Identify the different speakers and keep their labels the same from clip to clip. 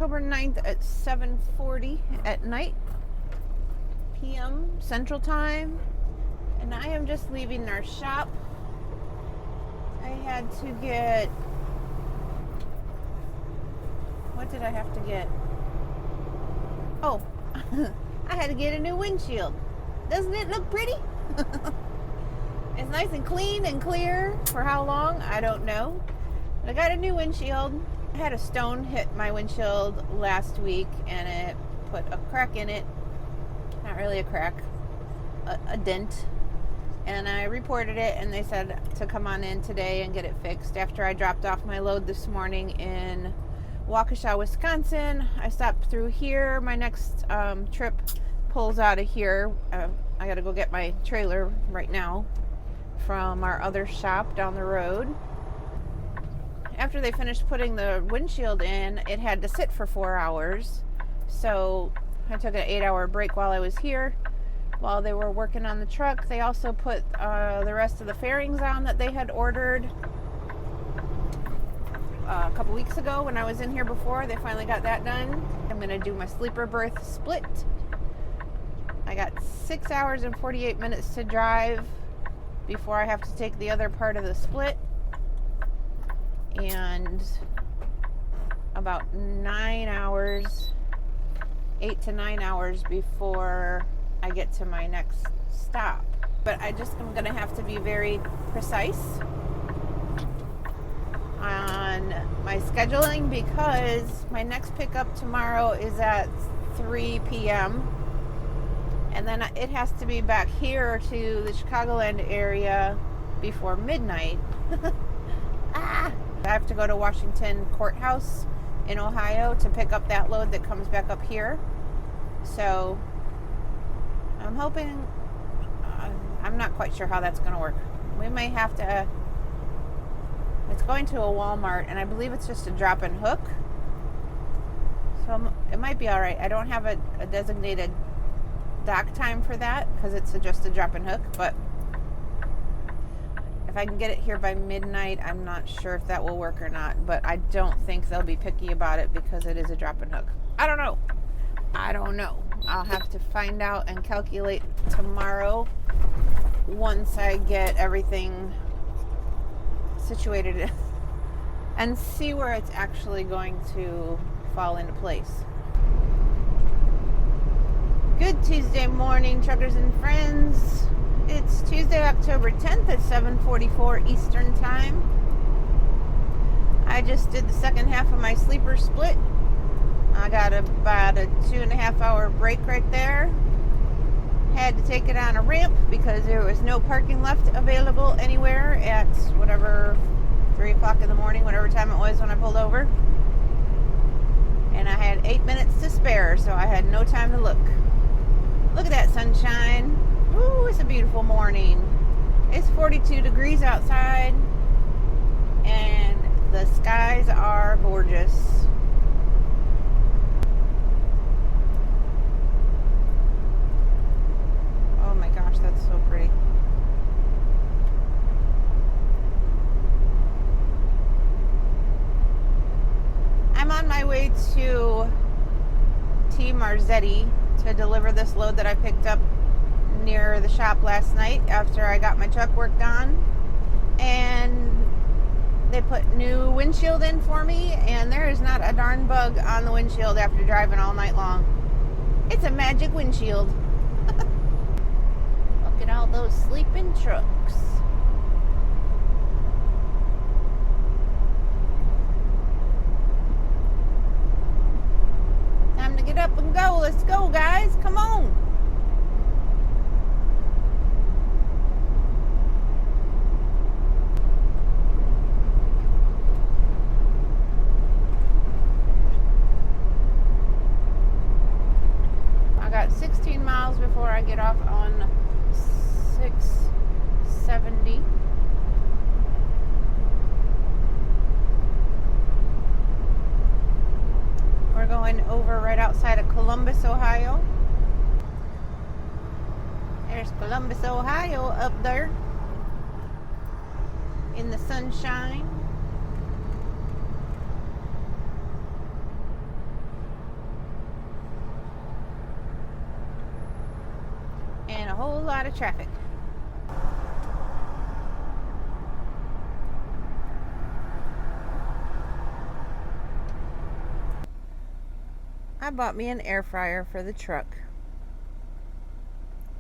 Speaker 1: October 9th at 7:40 at night p.m. Central Time, and I am just leaving our shop. I had to get, what did I have to get? Oh, I had to get a new windshield. Doesn't it look pretty? It's nice and clean and clear. For how long? I don't know. But I got a new windshield. I had a stone hit my windshield last week and it put a crack in it. Not really a crack, a dent. And I reported it and they said to come on in today and get it fixed. After I dropped off my load this morning in Waukesha, Wisconsin, I stopped through here. My next trip pulls out of here. I gotta go get my trailer right now from our other shop down the road. After they finished putting the windshield in, it had to sit for 4 hours. So I took an 8-hour break while I was here. While they were working on the truck, they also put the rest of the fairings on that they had ordered a couple weeks ago when I was in here before. They finally got that done. I'm going to do my sleeper berth split. I got 6 hours and 48 minutes to drive before I have to take the other part of the split. And about 9 hours, 8 to 9 hours before I get to my next stop. But I'm going to have to be very precise on my scheduling because my next pickup tomorrow is at 3 p.m. and then it has to be back here to the Chicagoland area before midnight. I have to go to Washington Courthouse in Ohio to pick up that load that comes back up here. So I'm hoping, I'm not quite sure how that's going to work. We may have to, it's going to a Walmart, and I believe it's just a drop and hook. So it might be all right. I don't have a designated dock time for that because it's just a drop and hook, but if I can get it here by midnight, I'm not sure if that will work or not, but I don't think they'll be picky about it because it is a drop and hook. I don't know. I'll have to find out and calculate tomorrow once I get everything situated and see where it's actually going to fall into place. Good Tuesday morning, truckers and friends. It's Tuesday, October 10th at 7:44 Eastern Time. I just did the second half of my sleeper split. I got about a 2.5 hour break right there. Had to take it on a ramp because there was no parking left available anywhere at whatever 3 o'clock in the morning, whatever time it was when I pulled over. And I had 8 minutes to spare, so I had no time to look. Look at that sunshine. Ooh, it's a beautiful morning. It's 42 degrees outside and the skies are gorgeous. Oh my gosh, that's so pretty. I'm on my way to T. Marzetti to deliver this load that I picked up near the shop last night after I got my truck worked on, and they put new windshield in for me, and there is not a darn bug on the windshield after driving all night long. It's a magic windshield. Look at all those sleeping trucks. Time to get up and go. Let's go, guys. Come on. I got 16 miles before I get off on 670. We're going over right outside of Columbus, Ohio. There's Columbus, Ohio up there in the sunshine. whole lot of traffic. I bought me an air fryer for the truck.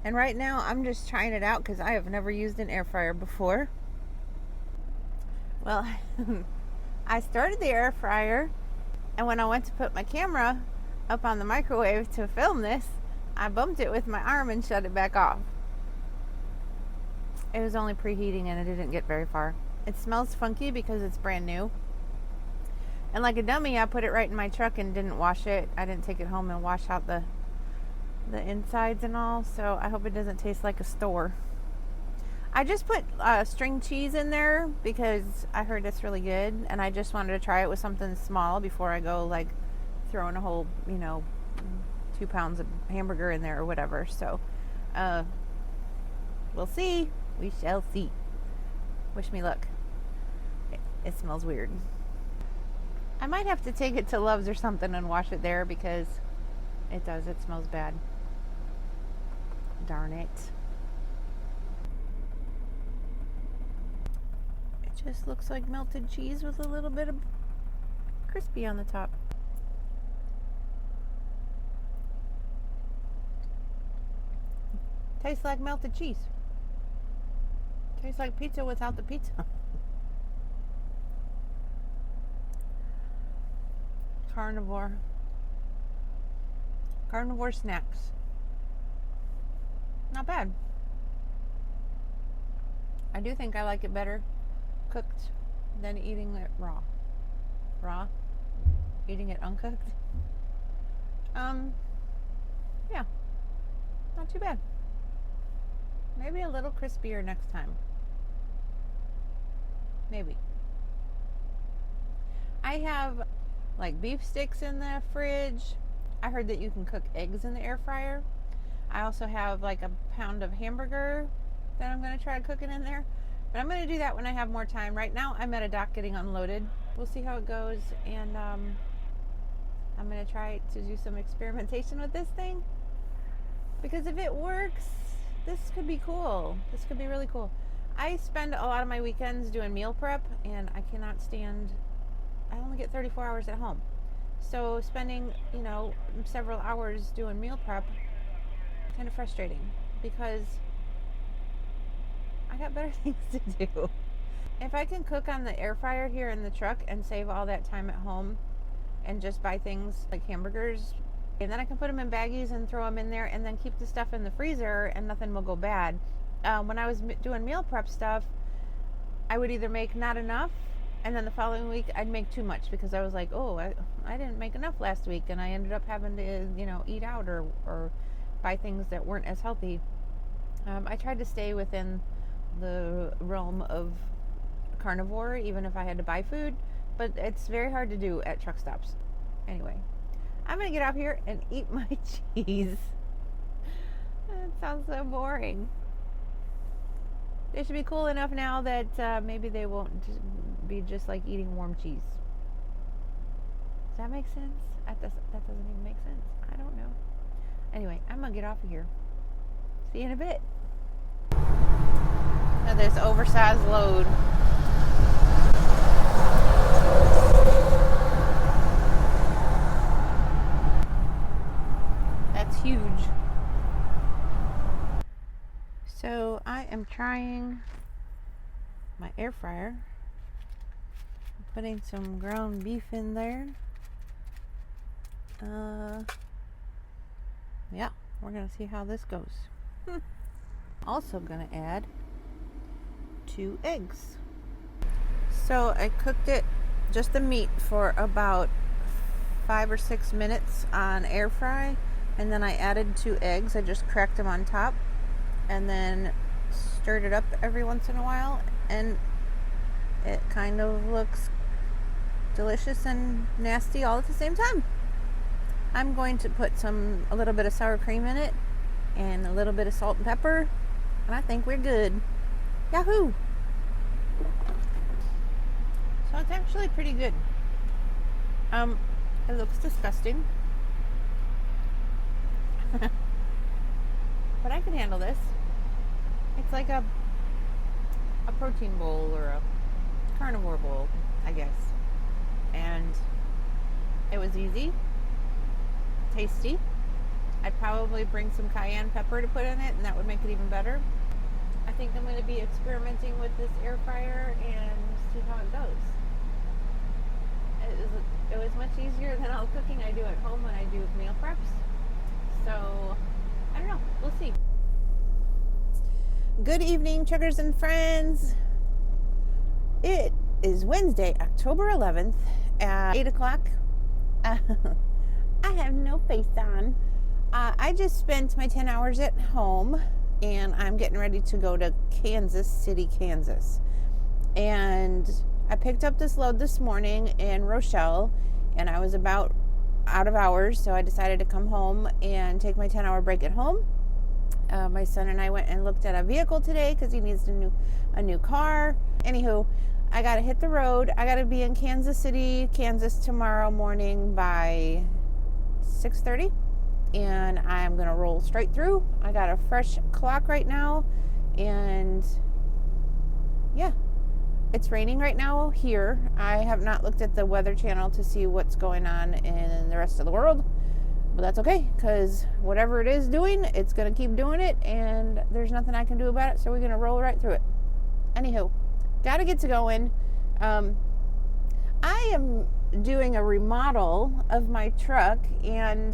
Speaker 1: And right now I'm just trying it out because I have never used an air fryer before. Well, I started the air fryer, and when I went to put my camera up on the microwave to film this, I bumped it with my arm and shut it back off. It was only preheating and it didn't get very far. It smells funky because it's brand new. And like a dummy, I put it right in my truck and didn't wash it. I didn't take it home and wash out the insides and all, so I hope it doesn't taste like a store. I just put string cheese in there because I heard it's really good, and I just wanted to try it with something small before I go like throwing a whole, 2 pounds of hamburger in there or whatever. So we'll see. We shall see. Wish me luck. It smells weird. I might have to take it to Love's or something and wash it there because it does. It smells bad. Darn it. It just looks like melted cheese with a little bit of crispy on the top. Tastes like melted cheese. Tastes like pizza without the pizza. Carnivore snacks. Not bad. I do think I like it better cooked than eating it raw. Eating it uncooked. Yeah, not too bad. Maybe a little crispier next time. Maybe. I have like beef sticks in the fridge. I heard that you can cook eggs in the air fryer. I also have like a pound of hamburger that I'm going to try cooking in there. But I'm going to do that when I have more time. Right now I'm at a dock getting unloaded. We'll see how it goes. And I'm going to try to do some experimentation with this thing. Because if it works, this could be cool. This could be really cool. I spend a lot of my weekends doing meal prep, and I cannot stand, I only get 34 hours at home. So spending, several hours doing meal prep, kind of frustrating because I got better things to do. If I can cook on the air fryer here in the truck and save all that time at home and just buy things like hamburgers, and then I can put them in baggies and throw them in there and then keep the stuff in the freezer and nothing will go bad. When I was doing meal prep stuff, I would either make not enough, and then the following week I'd make too much because I was like, oh, I didn't make enough last week, and I ended up having to, eat out or buy things that weren't as healthy. I tried to stay within the realm of carnivore, even if I had to buy food, but it's very hard to do at truck stops. Anyway, I'm going to get out here and eat my cheese. That sounds so boring. They should be cool enough now that maybe they won't be just like eating warm cheese. Does that make sense? That doesn't even make sense. I don't know. Anyway, I'm going to get off of here. See you in a bit. Now this oversized load. That's huge. So I am trying my air fryer. I'm putting some ground beef in there. Yeah, we're gonna see how this goes. Also gonna add 2 eggs. So I cooked it, just the meat, for about 5 or 6 minutes on air fry, and then I added 2 eggs. I just cracked them on top and then stirred it up every once in a while, and it kind of looks delicious and nasty all at the same time. I'm going to put a little bit of sour cream in it and a little bit of salt and pepper, and I think we're good. Yahoo! So it's actually pretty good. It looks disgusting. but I can handle this. It's like a protein bowl or a carnivore bowl, I guess. And it was easy, tasty. I'd probably bring some cayenne pepper to put in it, and that would make it even better. I think I'm going to be experimenting with this air fryer and see how it goes. It was much easier than all the cooking I do at home when I do meal preps. So, I don't know. We'll see. Good evening, truckers and friends. It is Wednesday, October 11th at 8 o'clock. I have no face on. I just spent my 10 hours at home, and I'm getting ready to go to Kansas City, Kansas. And I picked up this load this morning in Rochelle, and I was about out of hours, so I decided to come home and take my 10-hour break at home. My son and I went and looked at a vehicle today because he needs a new car. Anywho, I got to hit the road. I got to be in Kansas City, Kansas tomorrow morning by 6:30. And I'm going to roll straight through. I got a fresh clock right now. And yeah, it's raining right now here. I have not looked at the Weather Channel to see what's going on in the rest of the world. But that's okay, because whatever it is doing, it's going to keep doing it. And there's nothing I can do about it. So we're going to roll right through it. Anywho, got to get to going. I am doing a remodel of my truck, and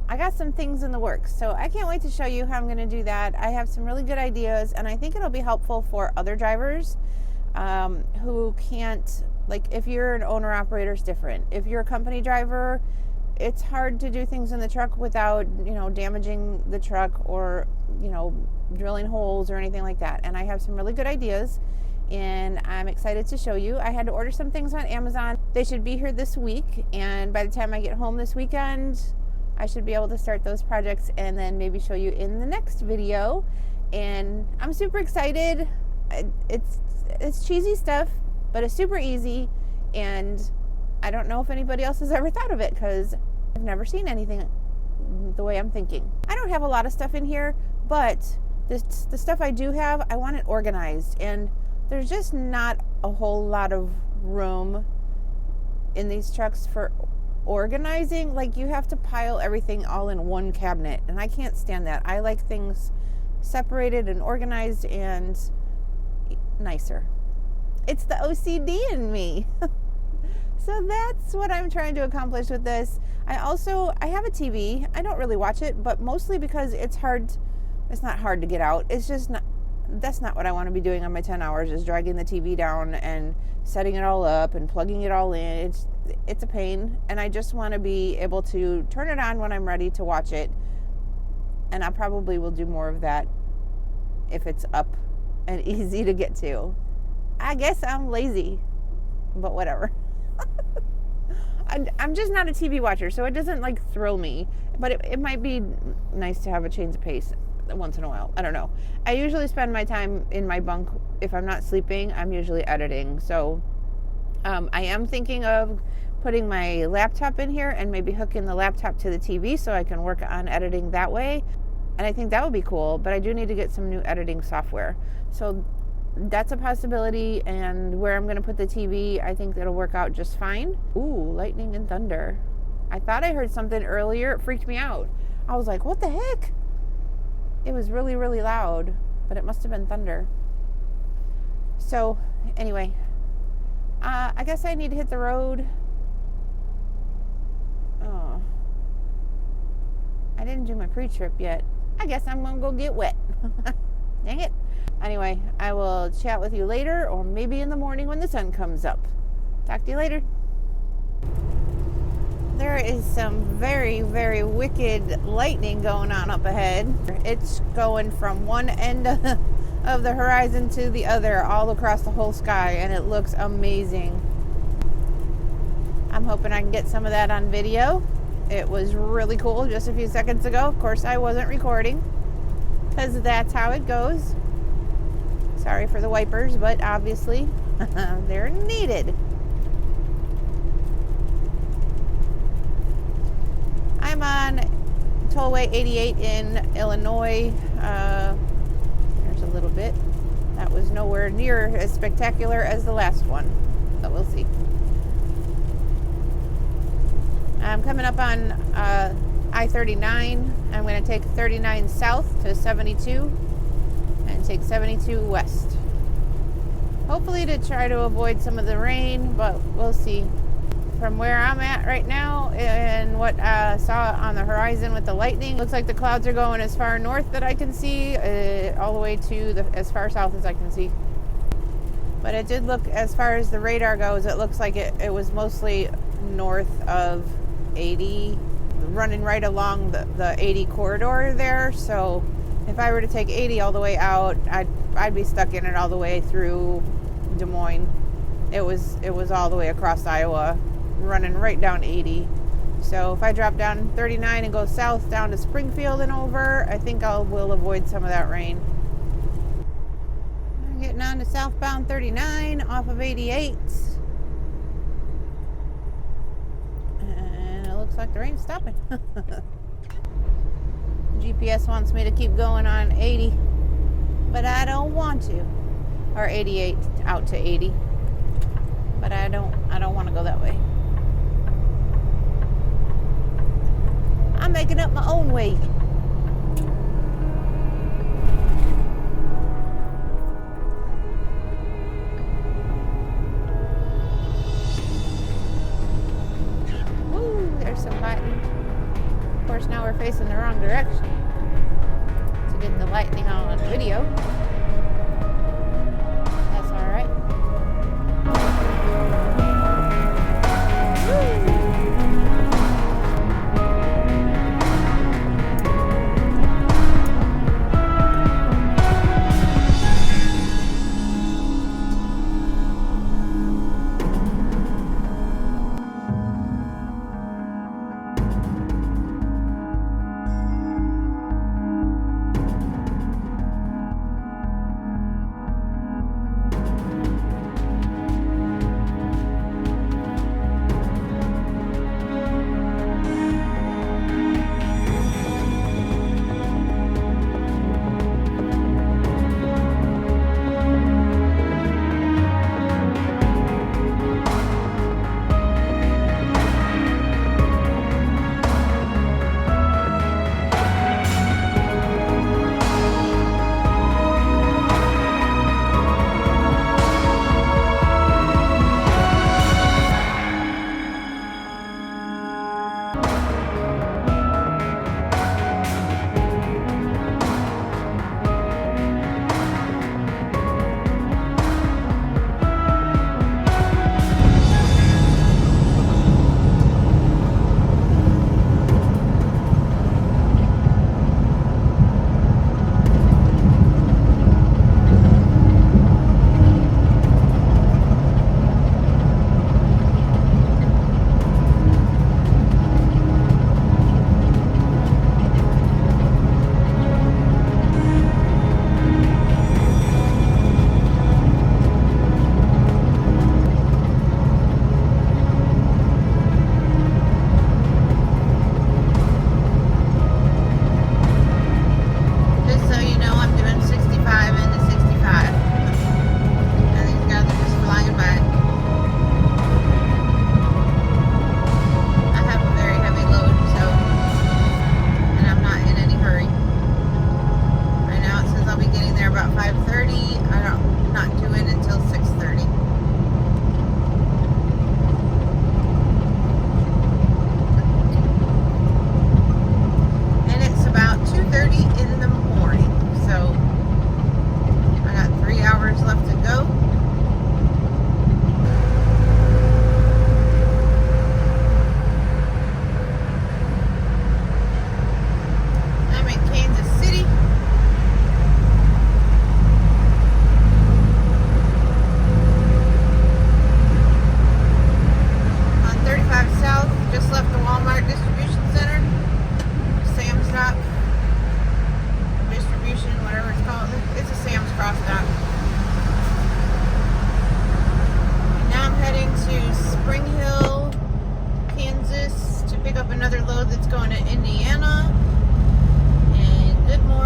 Speaker 1: I got some things in the works, so I can't wait to show you how I'm going to do that. I have some really good ideas, and I think it'll be helpful for other drivers who can't, like, if you're an owner-operator, it's different. If you're a company driver, it's hard to do things in the truck without, damaging the truck or, drilling holes or anything like that. And I have some really good ideas, and I'm excited to show you. I had to order some things on Amazon. They should be here this week, and by the time I get home this weekend, I should be able to start those projects and then maybe show you in the next video. And I'm super excited. It's cheesy stuff, but it's super easy, and I don't know if anybody else has ever thought of it because I've never seen anything the way I'm thinking. I don't have a lot of stuff in here, but the stuff I do have, I want it organized, and there's just not a whole lot of room in these trucks for organizing. Like, you have to pile everything all in one cabinet, and I can't stand that. I like things separated and organized and nicer. It's the OCD in me. So that's what I'm trying to accomplish with this. I have a TV. I don't really watch it, but mostly because it's not hard to get out. It's just not, that's not what I want to be doing on my 10 hours, is dragging the TV down and setting it all up and plugging it all in. It's a pain, and I just want to be able to turn it on when I'm ready to watch it. And I probably will do more of that if it's up and easy to get to. I guess I'm lazy, but whatever. I'm just not a TV watcher, so it doesn't thrill me, but it might be nice to have a change of pace once in a while. I don't know. I usually spend my time in my bunk. If I'm not sleeping, I'm usually editing. So I am thinking of putting my laptop in here and maybe hooking the laptop to the TV so I can work on editing that way. And I think that would be cool, but I do need to get some new editing software. So that's a possibility, and where I'm going to put the TV, I think it'll work out just fine. Ooh, lightning and thunder. I thought I heard something earlier. It freaked me out. I was like, what the heck? It was really, really loud, but it must have been thunder. So, anyway, I guess I need to hit the road. Oh, I didn't do my pre-trip yet. I guess I'm going to go get wet. Dang it. Anyway, I will chat with you later, or maybe in the morning when the sun comes up. Talk to you later. There is some very, very wicked lightning going on up ahead. It's going from one end of the horizon to the other, all across the whole sky, and it looks amazing. I'm hoping I can get some of that on video. It was really cool just a few seconds ago. Of course, I wasn't recording, because that's how it goes. Sorry for the wipers, but obviously they're needed. I'm on Tollway 88 in Illinois. There's a little bit. That was nowhere near as spectacular as the last one, but we'll see. I'm coming up on I-39. I'm going to take 39 south to 72 and take 72 west. Hopefully to try to avoid some of the rain, but we'll see. From where I'm at right now and what I saw on the horizon with the lightning, looks like the clouds are going as far north that I can see, all the way to as far south as I can see. But it did look, as far as the radar goes, it looks like it was mostly north of 80, running right along the 80 corridor there. So if I were to take 80 all the way out, I'd be stuck in it all the way through Des Moines. It was all the way across Iowa, running right down 80. So if I drop down 39 and go south down to Springfield and over, I think will avoid some of that rain. I'm getting on to southbound 39 off of 88. And it looks like the rain's stopping. GPS wants me to keep going on 80, but I don't want to. Or 88 out to 80. But I don't want to go that way. I'm making up my own way. Woo, there's some lightning. Of course, now we're facing the wrong direction to get the lightning on video. That's all right.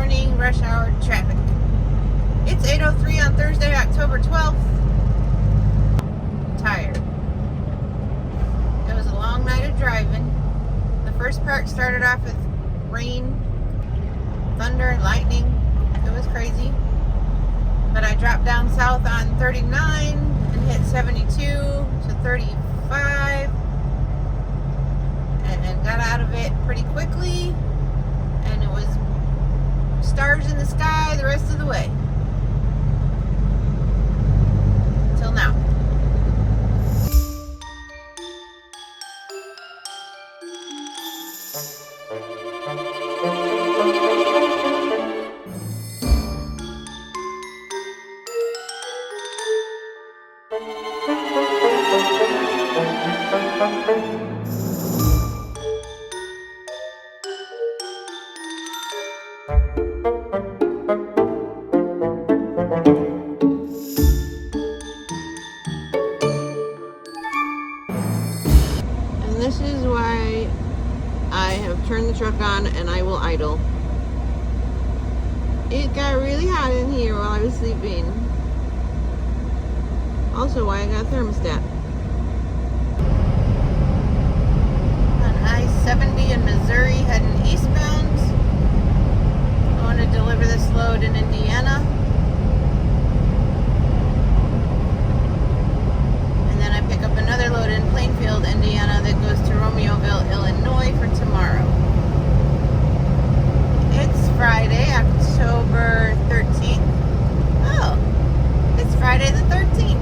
Speaker 1: morning rush hour traffic. It's 8:03 on Thursday, October 12th. Tired. It was a long night of driving. The first part started off with rain, thunder, and lightning. It was crazy. But I dropped down south on 39 and hit 72 to 35 and got out of it pretty quickly. And it was stars in the sky the rest of the way. Till now. This is why I have turned the truck on and I will idle. It got really hot in here while I was sleeping. Also why I got a thermostat. On I-70 in Missouri heading eastbound. I want to deliver this load in Indiana. Pick up another load in Plainfield, Indiana that goes to Romeoville, Illinois for tomorrow. It's Friday, October 13th. Oh, it's Friday the 13th.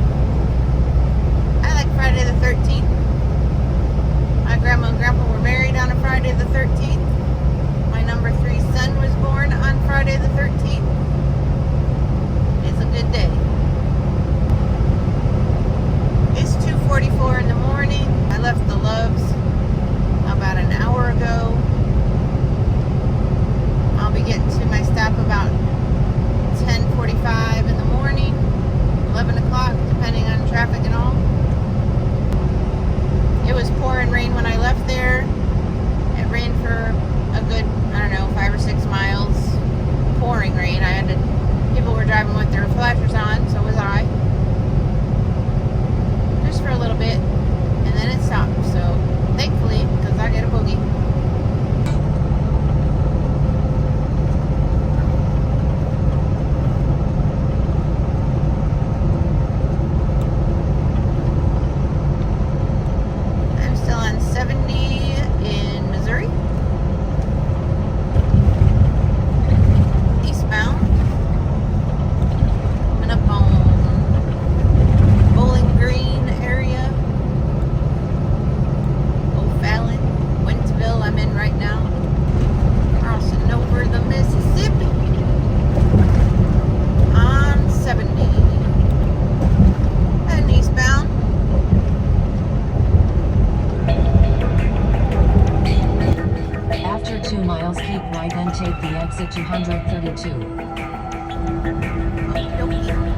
Speaker 1: I like Friday the 13th. My grandma and grandpa were married on a Friday the 13th. My number 3 son was born on Friday the 13th. It's a good day. It's 2:44 in the morning. I left the Loves about an hour ago. I'll be getting to my stop about 10:45 in the morning, 11 o'clock, depending on traffic and all. It was pouring rain when I left there. It rained for a good, 5 or 6 miles. Pouring rain. People were driving with their flashers on, so was I. For a little bit, and then it stopped. So thankfully, because I get a boogie. I'm still on 70 in Missouri, eastbound. Coming up on Bowling Green area. O'Fallon, Wentzville, I'm in right now. Crossing over the Mississippi on 70 and eastbound.
Speaker 2: After 2 miles, keep right and take the exit 232.
Speaker 1: Okey-dokey.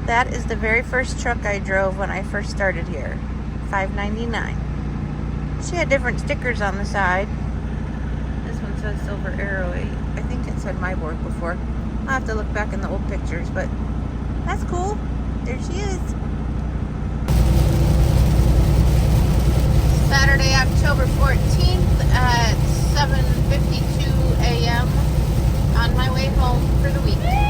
Speaker 1: That is the very first truck I drove when I first started here. $5.99. She had different stickers on the side. This one says Silver Arrow 8. I think it said my board before. I'll have to look back in the old pictures, but that's cool. There she is. Saturday, October 14th at 7:52 a.m. on my way home for the weekend.